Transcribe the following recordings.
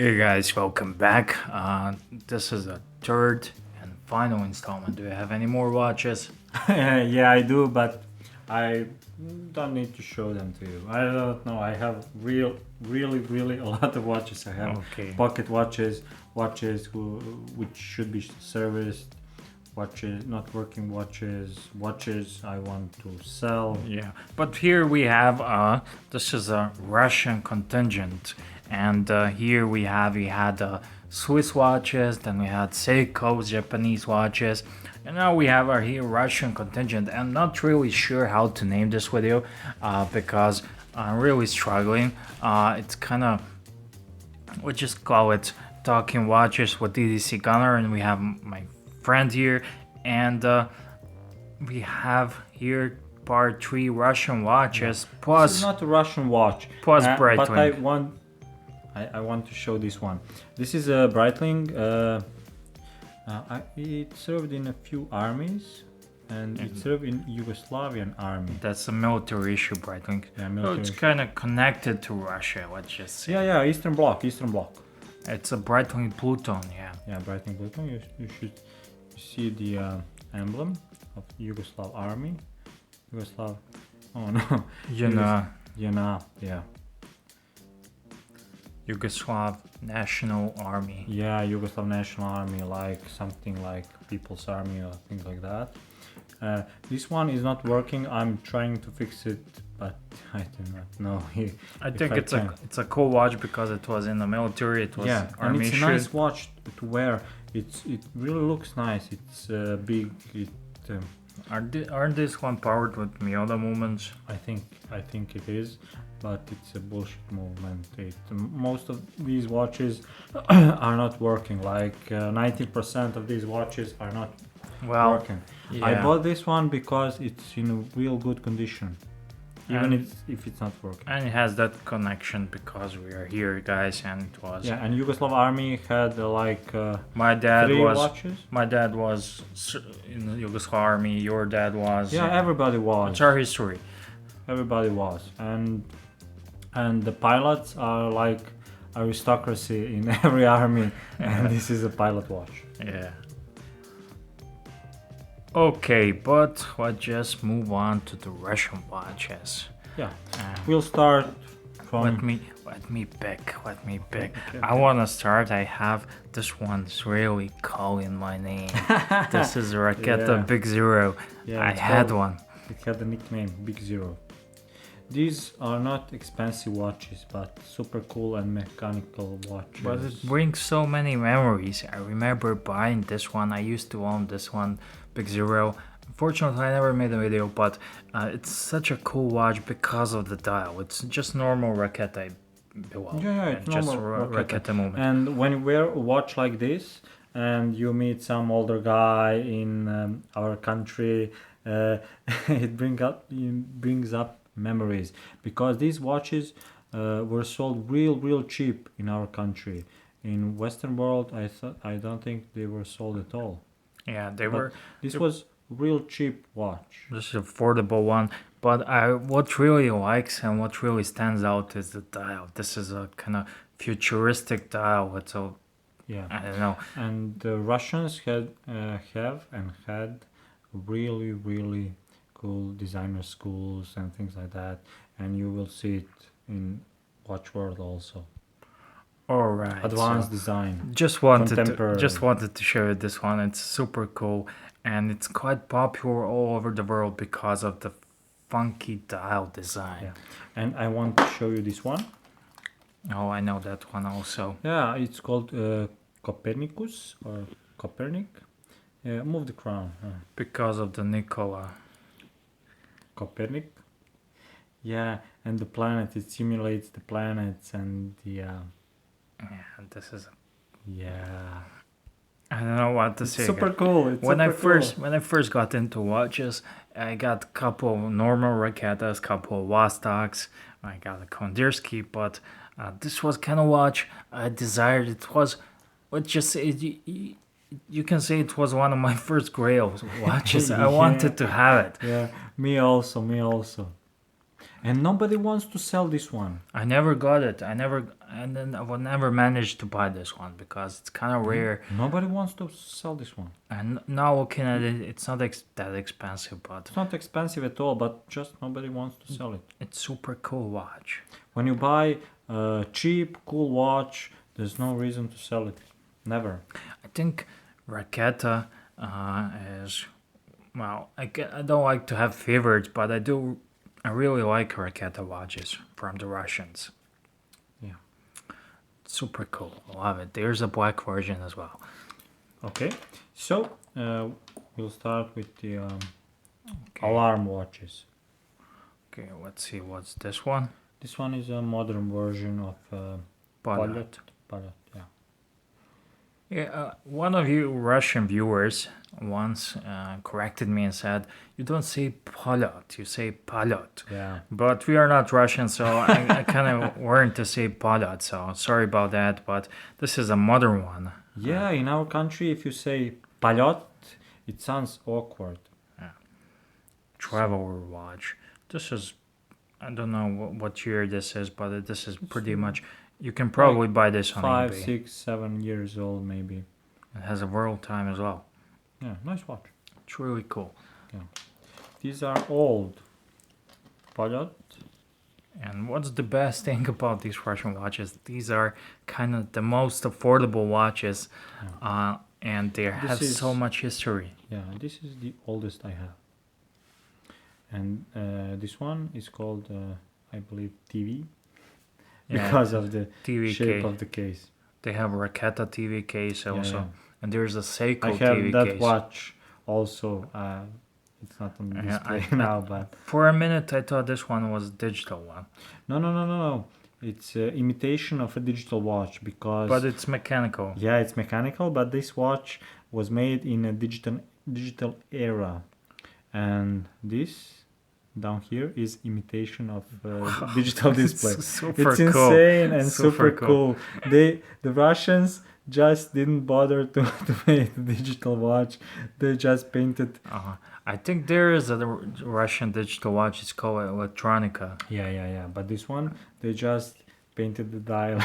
Hey guys, welcome back. This is the third and final installment. Do you have any more watches? Yeah, I do, but I don't need to show them to you. I don't know. I have really a lot of watches. I have Okay. pocket watches, which should be serviced, watches, not working watches I want to sell. Yeah, but here we have this is a Russian contingent, and here we had Swiss watches, then we had Seiko's Japanese watches, and now we have our here Russian contingent. I'm not really sure how to name this video because I'm really struggling. It's kind of, we just call it Talking Watches with edcgunner, and we have my friend here, and we have here part 3 Russian watches This is plus not a Russian watch, plus but Breitling. I want to show this one. This is a Breitling. It served in a few armies, and it served in Yugoslavian army. That's a military issue, Breitling. Yeah, So military. it's kind of connected to Russia, let's just say. Yeah, Eastern Bloc. It's a Breitling Pluton, yeah. Yeah, Breitling Pluton. You should see the emblem of Yugoslav army. Yugoslav. Oh no. Yeah. Yugoslav National Army. Yeah, Yugoslav National Army, like something like People's Army or things like that. This one is not working. I'm trying to fix it, but I do not know. I think it's a cool watch because it was in the military. It was Yeah, and army it's a issue. nice watch to wear. It really looks nice. It's big. Aren't this one powered with Miota movements? I think it is, but it's a bullshit movement. Most of these watches are not working. Like 90% of these watches are not Well, working. I yeah. bought this one because it's in real good condition, even And- if it's not working. And it has that connection because we are here, guys, and it was. Yeah, and Yugoslav army had My dad 3 was. watches. My dad was in the Yugoslav army. Your dad was. Yeah, everybody was. It's our history. Everybody was, and the pilots are like aristocracy in every army, and this is a pilot watch. Yeah. Okay, but let's just move on to the Russian watches. Yeah, Uh, we'll start from. let me pick. Okay. I wanna start. I have this one's really calling my name. This is Raketa Yeah. Big Zero. Yeah, I it's had called- one. It had the nickname Big Zero. These are not expensive watches, but super cool and mechanical watches. But it brings so many memories. I remember buying this one. I used to own this one, Big Zero. Unfortunately, I never made a video, but it's such a cool watch because of the dial. It's just normal Raketa below. Yeah, it's just normal Raketa. Raketa movement. And when you wear a watch like this, and you meet some older guy in our country, it brings up memories, because these watches were sold real cheap in our country. In Western world, I don't think they were sold at all. Yeah, they But were. This was real cheap watch. This is an affordable one, but what really likes and what really stands out is the dial. This is a kind of futuristic dial. It's a, Yeah, I don't know. and the Russians had really cool designer schools and things like that, and you will see it in watch world also. All right, Advanced so design. just wanted contemporary. to show you this one. It's super cool, and it's quite popular all over the world because of the funky dial design. Yeah. And I want to show you this one. Oh, I know that one also. Yeah, it's called Copernicus or Copernic. Move the crown. Because of the Nikola. Copernic. Yeah, and the planet. It simulates the planets and the. Yeah, this is. Yeah. I don't know what to say. Super cool. It's When super I first got into watches, I got a couple of normal Raketas, couple of Vostoks. I got a Kondirsky, but this was kind of watch I desired. It was, let's just say, you can say it was one of my first grail watches. I Yeah. wanted to have it. Yeah, me also. And nobody wants to sell this one. I never got it. I would never manage to buy this one because it's kind of rare. Nobody wants to sell this one. And now looking at it, it's not that expensive, but It's not expensive at all, but just nobody wants to sell it. it's super cool watch. When you buy a cheap, cool watch, there's no reason to sell it. Never. I think Raketa is, well, I don't like to have favorites, but I really like Raketa watches from the Russians. Yeah. Super cool. Love it. There's a black version as well. Okay. So we'll start with the alarm watches. Okay, let's see. What's this one? This one is a modern version of Poljot. Poljot, yeah. Yeah, one of you Russian viewers once corrected me and said, "You don't say Poljot, you say Poljot." Yeah. But we are not Russian, so I kind of learned to say Poljot. So sorry about that. But this is a modern one. Yeah, in our country, if you say Poljot, it sounds awkward. Traveler watch. This is, I don't know what year this is, but this is pretty much. You can probably buy this on 5, eBay. 6, 7 years old, maybe. It has a world time as well. Yeah, nice watch. It's really cool. These are old. Poljot. And what's the best thing about these Russian watches? These are kind of the most affordable watches, and they have so much history. Yeah, this is the oldest I have. And this one is called, I believe, TV. Yeah, Because of the TV shape case. of the case. They have a Raketa TV case also, yeah. and there's a Seiko I have TV that case. watch also. It's not on display now, but For a minute, I thought this one was digital one, no. It's imitation of a digital watch because. but it's mechanical. Yeah, it's mechanical, but this watch was made in a digital era, and this down here is imitation of digital display. Super It's cool. insane and Super super cool. The Russians just didn't bother to make the digital watch. They just painted. I think there is a Russian digital watch. It's called Electronica. Yeah. But this one, they just painted the dial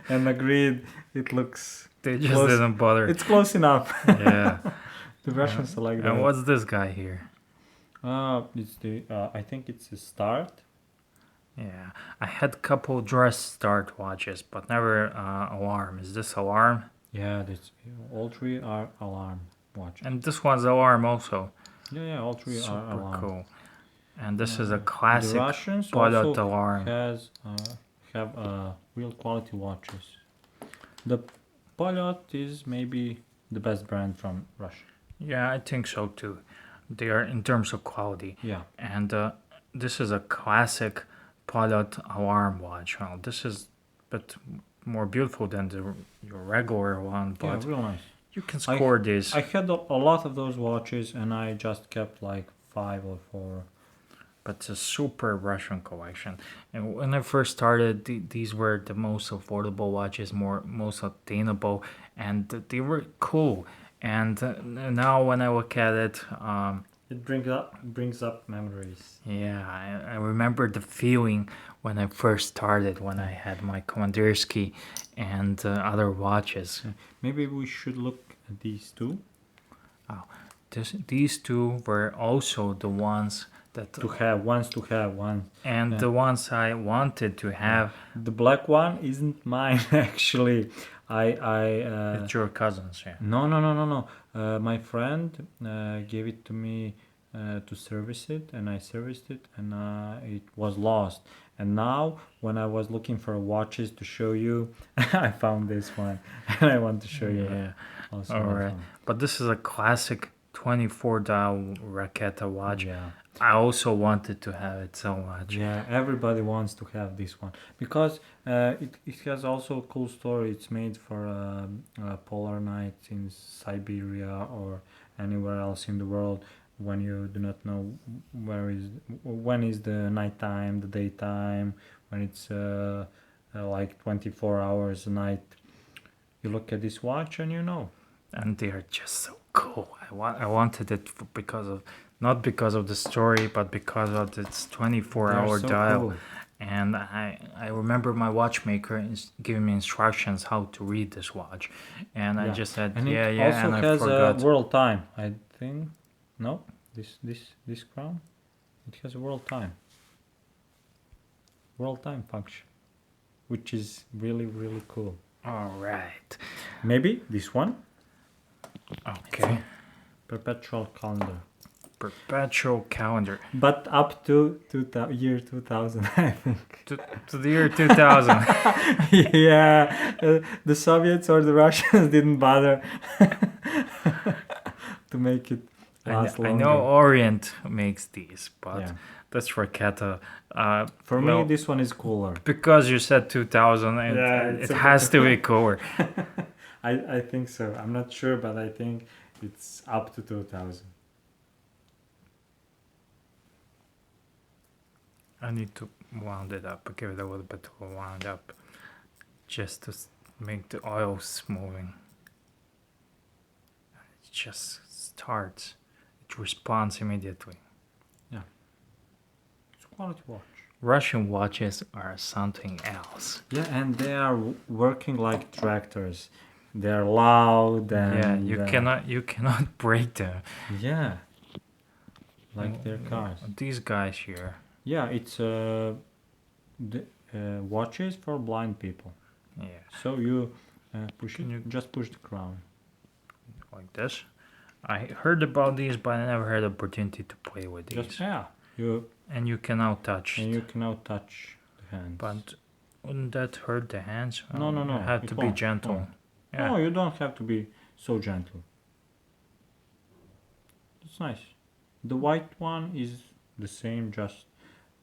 and agreed it looks. They just Close. didn't bother. It's close enough. Yeah. The Russians are like that. And what's this guy here? It's the. I think it's a start. Yeah, I had a couple dress start watches, but never alarm. Is this alarm? Yeah, all three are alarm watches. And this one's alarm also. Yeah, all three are Super alarm. cool. And this is a The classic Russians Poljot also alarm. have real quality watches. The Poljot is maybe the best brand from Russia. Yeah, I think so too. They are in terms of quality. Yeah. And this is a classic Poljot alarm watch. Well, this is a bit more beautiful than your regular one, but Yeah, real nice. you can score this. I had a lot of those watches, and I just kept like 5 or 4. But it's a super Russian collection. And when I first started, these were the most affordable watches, most attainable, and they were cool. And now when I look at it, It brings up memories. yeah, I remember the feeling when I first started, when I had my Komandirsky and other watches. Maybe we should look at these two. These two were also the ones that To have one. and the ones I wanted to have. The black one isn't mine actually. It's your cousin's, yeah. No. My friend gave it to me to service it, and I serviced it, and it was lost. And now, when I was looking for watches to show you, I found this one, and I want to show you. Yeah. Also All that right. one. But this is a classic 24 dial Raketa watch. Yeah. I also wanted to have it so much. Yeah, everybody wants to have this one because it has also a cool story. It's made for polar nights in Siberia or anywhere else in the world when you do not know when is the nighttime, the daytime, when it's like 24 hours a night. You look at this watch and you know. And they are just so cool. I wanted it because of not because of the story, but because of its 24-hour so dial. cool. And I remember my watchmaker is giving me instructions how to read this watch, and I Yeah. just said And yeah, it yeah, also and I has forgot. a world time, I think. No, this crown, it has a world time function, which is really cool. All right, Maybe this one, okay. perpetual calendar, Perpetual calendar but up to year 2000, I think. to the year 2000. Yeah, the Soviets or the Russians didn't bother to make it last I longer. know Orient makes these, but Yeah. that's Raketa. For well, me, this one is cooler. because you said 2000, and Yeah, it it's a has to be cooler. I think so. I'm not sure, but I think it's up to 2000. I need to wound it up, give it a little bit of a wound up, just to make the oils moving. It just starts. It responds immediately. It's a quality watch. Russian watches are something else. Yeah, and they are working like tractors. They're loud and yeah, you cannot break them. yeah, like their cars. These guys here. Yeah, it's watches for blind people. Yeah, So you push Can it, you- just push the crown. like this. I heard about these, but I never had the opportunity to play with these. Just yeah, you And you can now touch. and you can now touch the hands. But wouldn't that hurt the hands? No, no, no, You have it to be won't, gentle. won't. Yeah. No, you don't have to be so gentle. It's nice. The white one is the same, just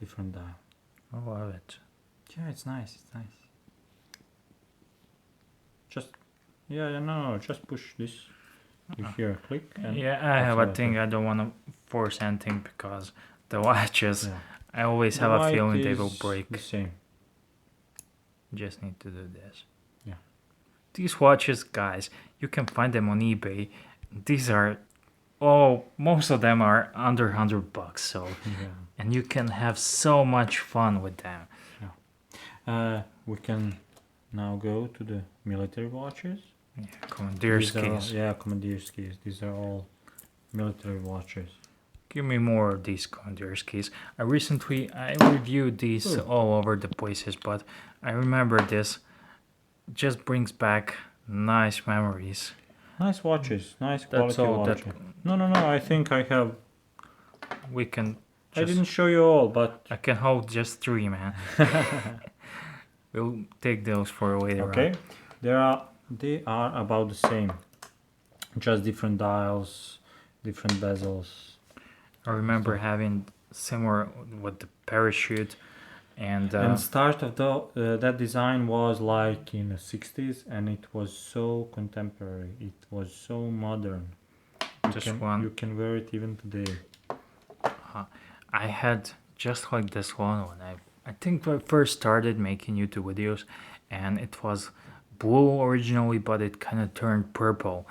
different dial. I love it. Yeah, it's nice. It's nice. Just no, just push this. You hear a click. And Yeah, I have that's a it. thing. I don't want to force anything because the watches, Yeah. I always The have a white feeling they will is break. The same. Just need to do this. Yeah. These watches, guys, you can find them on eBay. These are, most of them are under $100. So, Yeah. and you can have so much fun with them. We can now go to the military watches. Yeah, commandeer These are all- skis. yeah, commandeer skis. These are all military watches. Give me more of these commandeer skis. I reviewed these Ooh. all over the places, but I remember this just brings back nice memories. Nice watches. Nice That's quality all watches. that No. I think I have. we can. I Just, didn't show you all, but I can hold just 3, man. We'll take those for later okay. on. They are about the same. Just different dials, different bezels. I remember having similar with the parachute, and And start of that design was like in the 60s, and it was so contemporary. It was so modern. You can wear it even today. I had just like this one when I think I first started making YouTube videos, and it was blue originally, but it kind of turned purple,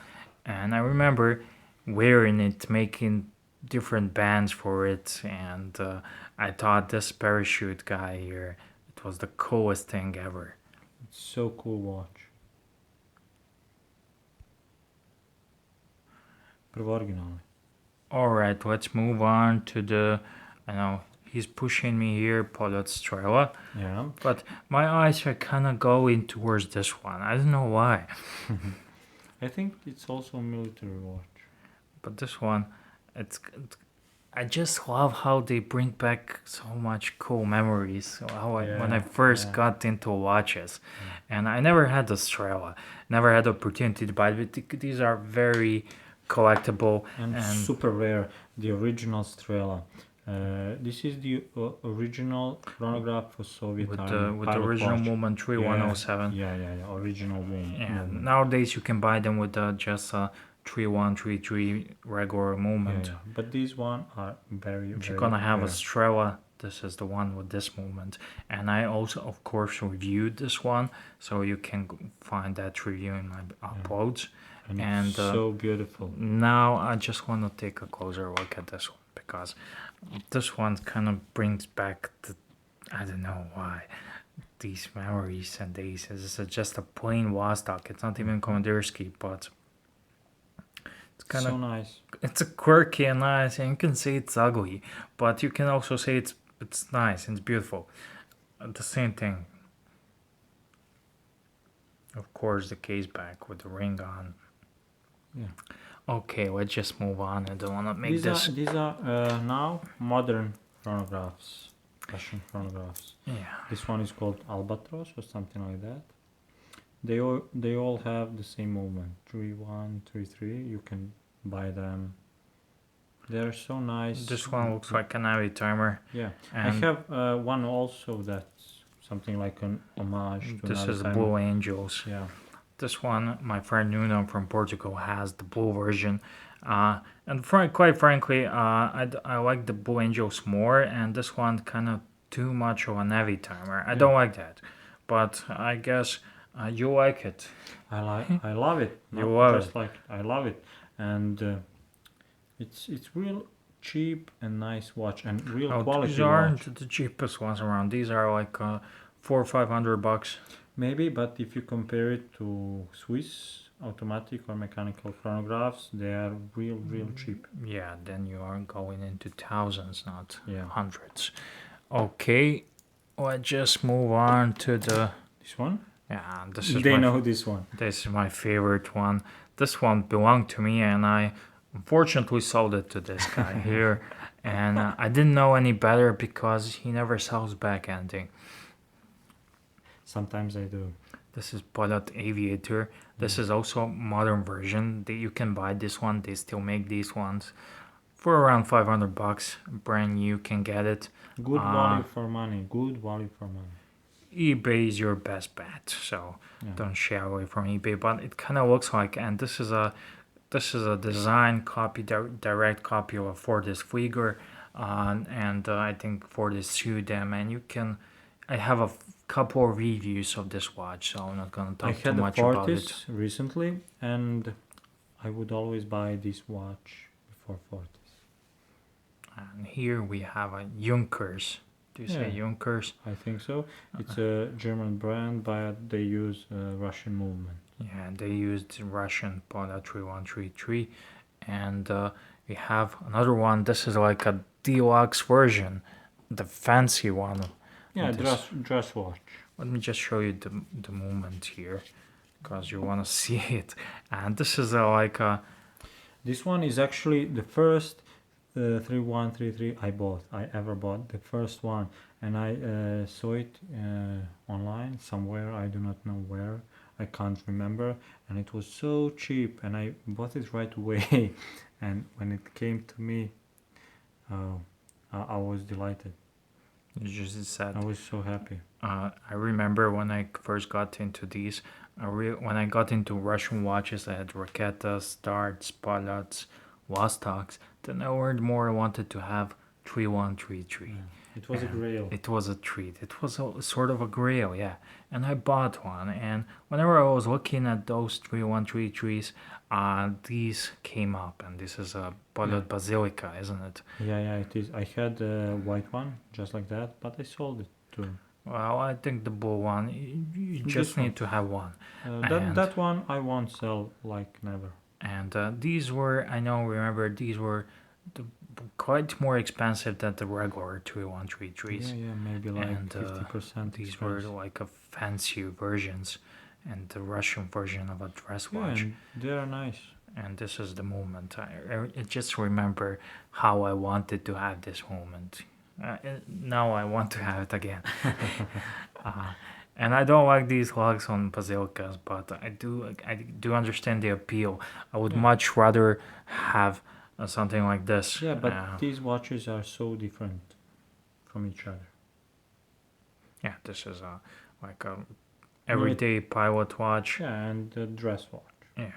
and I remember wearing it, making different bands for it, and I thought this parachute guy here, it was the coolest thing ever. It's so cool watch. Prvo originalne. All right, let's move on to the. I know he's pushing me here, Poljot Strela, Yeah. but my eyes are kind of going towards this one. I don't know why, I think it's also a military watch. but this one, I just love how they bring back so much cool memories. When I first got into watches, and I never had the Strela, never had the opportunity to buy it. But these are very collectible And super rare. The original Strela. This is the original chronograph for Soviet with Army. the pilot original watch. movement 3107. Yeah. Original one. And nowadays you can buy them with just a 3133 regular movement. Yeah. But these one are very. If you're gonna have a Strela, this is the one with this movement. And I also, of course, reviewed this one, so you can find that review in my uploads. And it's so beautiful. Now I just want to take a closer look at this one because this one kind of brings back the, I don't know why, these memories and days. It's just a plain Vostok. It's not even Komandyrski, but it's kind So of nice. it's a quirky and nice, and you can say it's ugly, but you can also say it's nice and it's beautiful. The same thing. Of course, the case back with the ring on. Yeah. Okay, let's just move on. I don't want to make These are now modern chronographs, Russian chronographs. Yeah. This one is called Albatross or something like that. They all have the same movement, 3-1, 3-3. You can buy them. They're so nice. This one looks like an Avi timer. Yeah, And I have one also that's something like an homage to this another is the timer. Blue Angels. Yeah. This one, my friend Nuno from Portugal has the blue version. And quite frankly, I like the Blue Angels more, and this one kind of too much of a Navi timer. I don't like that, but I guess you like it. I love it. You Not love just like I love it, and it's real cheap and nice watch and real quality These watch. aren't the cheapest ones around. These are like $400 or $500. Maybe, but if you compare it to Swiss automatic or mechanical chronographs, they are real cheap. Yeah, then you are going into thousands, not Yeah. hundreds. Okay, let's just move on to the. This one? Yeah, this is They my, know this one. this is my favorite one. This one belonged to me, and I unfortunately sold it to this guy here. And I didn't know any better because he never sells back anything. Sometimes I do. This is Poljot Aviator. This is also a modern version. You can buy this one. They still make these ones for around $500. Brand new, can get it. Good value for money. Good value for money. eBay is your best bet, so Yeah. don't shy away from eBay. But it kind of looks like, and this is a design copy, direct copy of a Fordist Flieger, and I think Fordist sued them. And you can, I have a couple of reviews of this watch, so I'm not gonna I talk too had a much about it. Fortis recently, and I would always buy this watch before Fortis. And here we have a Junkers. Do you say Yeah. Junkers? I think so. It's a German brand, but they use Russian movement. Yeah, they used Russian Poda 3133, and we have another one. This is like a deluxe version, the fancy one. Yeah, This- dress watch. Let me just show you the movement here, because you want to see it. And this is like a This one is actually the first 3133 I ever bought. The first one, and I saw it online somewhere. I do not know where. I can't remember, and it was so cheap, and I bought it right away. And when it came to me, I was delighted. you just said. I was so happy. I remember when I first got into these. When I got into Russian watches, I had Raketas, Darts, Polyots, Vostoks. Then I learned more. I wanted to have 3133. It was a grail. It was a treat. It was sort of a grail, yeah. And I bought one. And whenever I was looking at those 3133s, these came up. And this is a Poljot Basilica, isn't it? Yeah, it is. I had a white one just like that, but I sold it too. Well, I think the blue one, you just need to have one. And- That one I won't sell like never. And these were, these were quite more expensive than the regular 3133s. Yeah, maybe like And 50%. these were like a fancy versions and the Russian version of a dress Yeah, watch. and they are nice. And this is the moment. I just remember how I wanted to have this moment. Now I want to have it again. And I don't like these logs on basilicas, but I do understand the appeal. I would much rather have something like this. Yeah, but these watches are so different from each other. Yeah, this is like a everyday pilot watch. Yeah, and a dress watch. Yeah.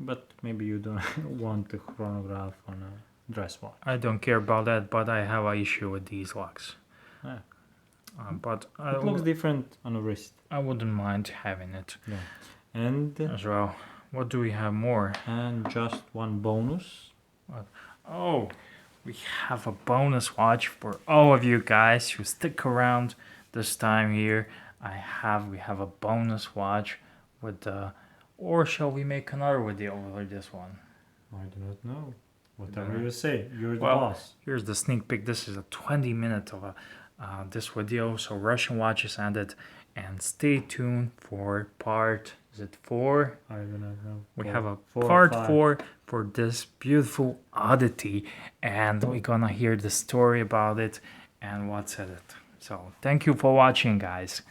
But maybe you don't want a chronograph on a dress watch. I don't care about that, but I have an issue with these locks. Yeah. But It looks different on a wrist. I wouldn't mind having it Yeah. And as well. What do we have more? And just one bonus. Oh, we have a bonus watch for all of you guys who stick around this time here. We have a bonus watch with the, or shall we make another video over this one? I do not know. Whatever you say, you're the Well, boss. here's the sneak peek. This is a 20-minute of this video, so Russian watches ended, and stay tuned for part. Is it 4? I do not know. We have a Four, part five. 4 for this beautiful oddity, and we're gonna hear the story about it and what's in it. So thank you for watching, guys.